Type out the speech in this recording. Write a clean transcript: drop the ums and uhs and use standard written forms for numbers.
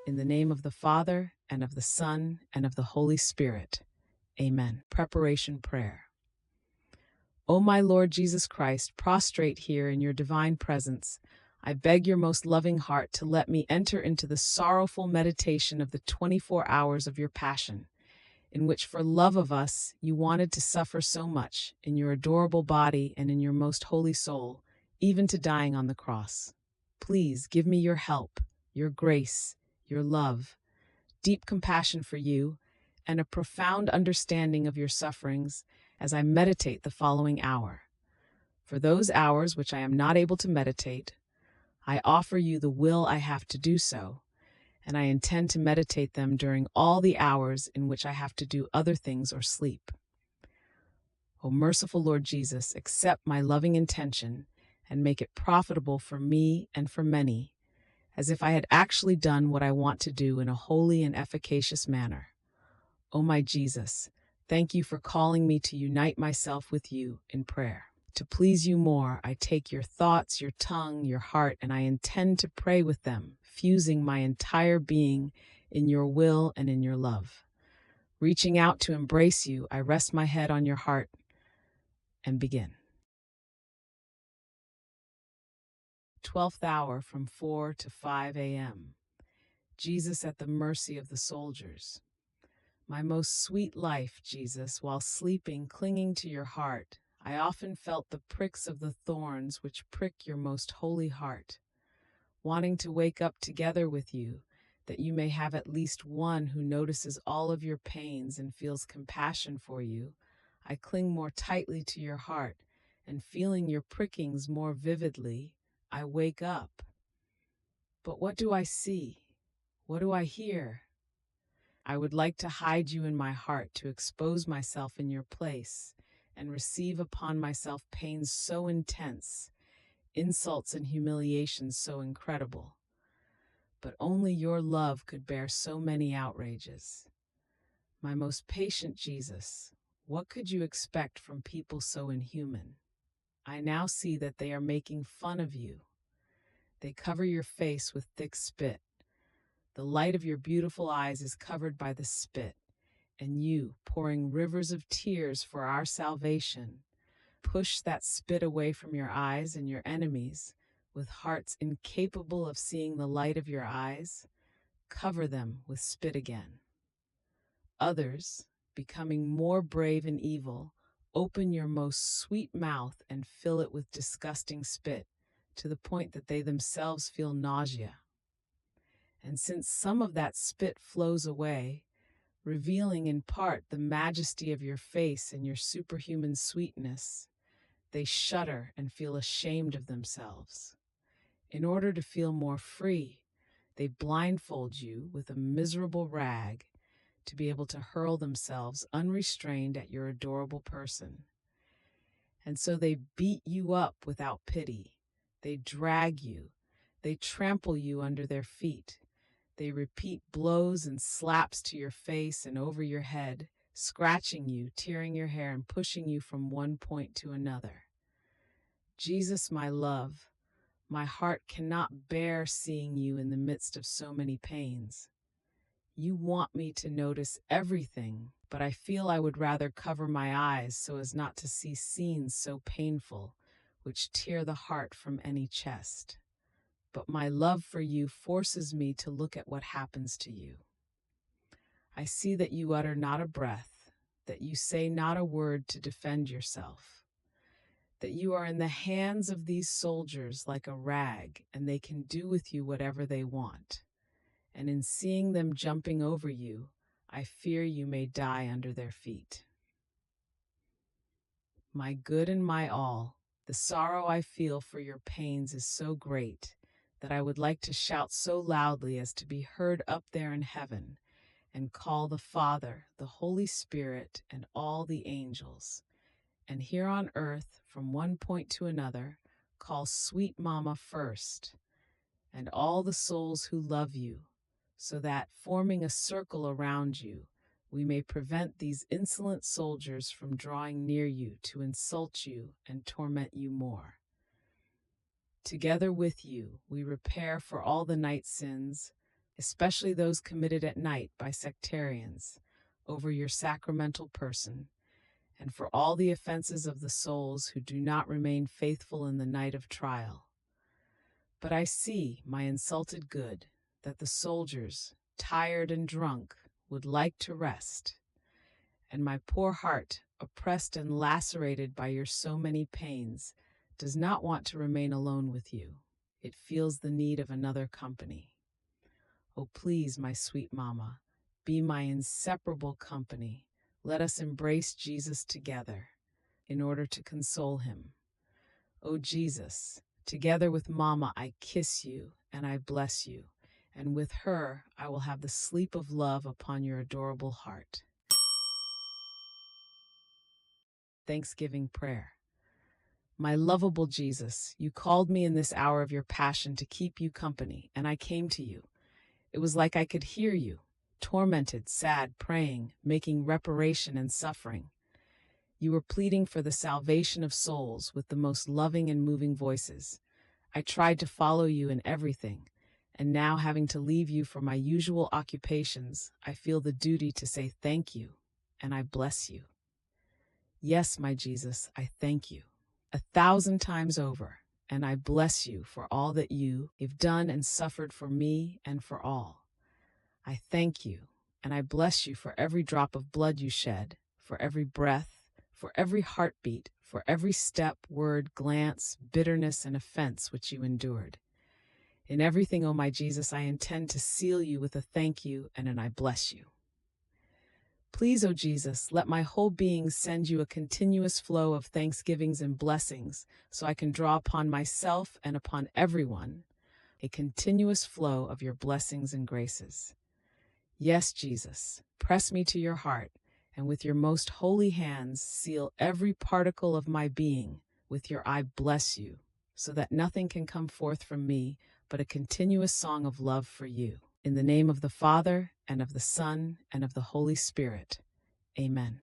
In the name of the Father, and of the Son, and of the Holy Spirit. Amen. Preparation Prayer. O my Lord Jesus Christ, prostrate here in your divine presence, I beg your most loving heart to let me enter into the sorrowful meditation of the 24 hours of your passion, in which for love of us you wanted to suffer so much in your adorable body and in your most holy soul, even to dying on the cross. Please give me your help, your grace, your love, deep compassion for you, and a profound understanding of your sufferings as I meditate the following hour. For those hours which I am not able to meditate, I offer you the will I have to do so, and I intend to meditate them during all the hours in which I have to do other things or sleep. O merciful Lord Jesus, accept my loving intention and make it profitable for me and for many, as if I had actually done what I want to do in a holy and efficacious manner. O my Jesus, thank you for calling me to unite myself with you in prayer. To please you more, I take your thoughts, your tongue, your heart, and I intend to pray with them, fusing my entire being in your will and in your love. Reaching out to embrace you, I rest my head on your heart and begin. 12th hour from 4 to 5 a.m. Jesus at the mercy of the soldiers. My most sweet life, Jesus, while sleeping, clinging to your heart, I often felt the pricks of the thorns which prick your most holy heart. Wanting to wake up together with you, that you may have at least one who notices all of your pains and feels compassion for you, I cling more tightly to your heart, and feeling your prickings more vividly, I wake up. But what do I see? What do I hear? I would like to hide you in my heart, to expose myself in your place, and receive upon myself pains so intense, insults and humiliations so incredible. But only your love could bear so many outrages. My most patient Jesus, what could you expect from people so inhuman? I now see that they are making fun of you. They cover your face with thick spit. The light of your beautiful eyes is covered by the spit, and you, pouring rivers of tears for our salvation, push that spit away from your eyes, and your enemies, with hearts incapable of seeing the light of your eyes, cover them with spit again. Others, becoming more brave and evil, open your most sweet mouth and fill it with disgusting spit, to the point that they themselves feel nausea. And since some of that spit flows away, revealing in part the majesty of your face and your superhuman sweetness, they shudder and feel ashamed of themselves. In order to feel more free, they blindfold you with a miserable rag to be able to hurl themselves unrestrained at your adorable person. And so they beat you up without pity. They drag you. They trample you under their feet. They repeat blows and slaps to your face and over your head, scratching you, tearing your hair, and pushing you from one point to another. Jesus, my love, my heart cannot bear seeing you in the midst of so many pains. You want me to notice everything, but I feel I would rather cover my eyes so as not to see scenes so painful, which tear the heart from any chest. But my love for you forces me to look at what happens to you. I see that you utter not a breath, that you say not a word to defend yourself, that you are in the hands of these soldiers like a rag, and they can do with you whatever they want. And in seeing them jumping over you, I fear you may die under their feet. My good and my all, the sorrow I feel for your pains is so great that I would like to shout so loudly as to be heard up there in heaven, and call the Father, the Holy Spirit, and all the angels, and here on earth, from one point to another, call sweet Mama first, and all the souls who love you, so that, forming a circle around you, we may prevent these insolent soldiers from drawing near you to insult you and torment you more. Together with you, we repair for all the night sins, especially those committed at night by sectarians, over your sacramental person, and for all the offenses of the souls who do not remain faithful in the night of trial. But I see, my insulted good, that the soldiers, tired and drunk, would like to rest, and my poor heart, oppressed and lacerated by your so many pains, does not want to remain alone with you. It feels the need of another company. Oh, please, my sweet mamma, be my inseparable company. Let us embrace Jesus together in order to console him. Oh, Jesus, together with Mama, I kiss you and I bless you, and with her I will have the sleep of love upon your adorable heart. Thanksgiving Prayer. My lovable Jesus, you called me in this hour of your passion to keep you company, and I came to you. It was like I could hear you, tormented, sad, praying, making reparation and suffering. You were pleading for the salvation of souls with the most loving and moving voices. I tried to follow you in everything, and now having to leave you for my usual occupations, I feel the duty to say thank you, and I bless you. Yes, my Jesus, I thank you 1,000 times over, and I bless you for all that you have done and suffered for me and for all. I thank you, and I bless you for every drop of blood you shed, for every breath, for every heartbeat, for every step, word, glance, bitterness, and offense which you endured. In everything, O my Jesus, I intend to seal you with a thank you and an I bless you. Please, O Jesus, let my whole being send you a continuous flow of thanksgivings and blessings, so I can draw upon myself and upon everyone a continuous flow of your blessings and graces. Yes, Jesus, press me to your heart, and with your most holy hands seal every particle of my being with your I bless you, so that nothing can come forth from me but a continuous song of love for you. In the name of the Father, and of the Son, and of the Holy Spirit. Amen.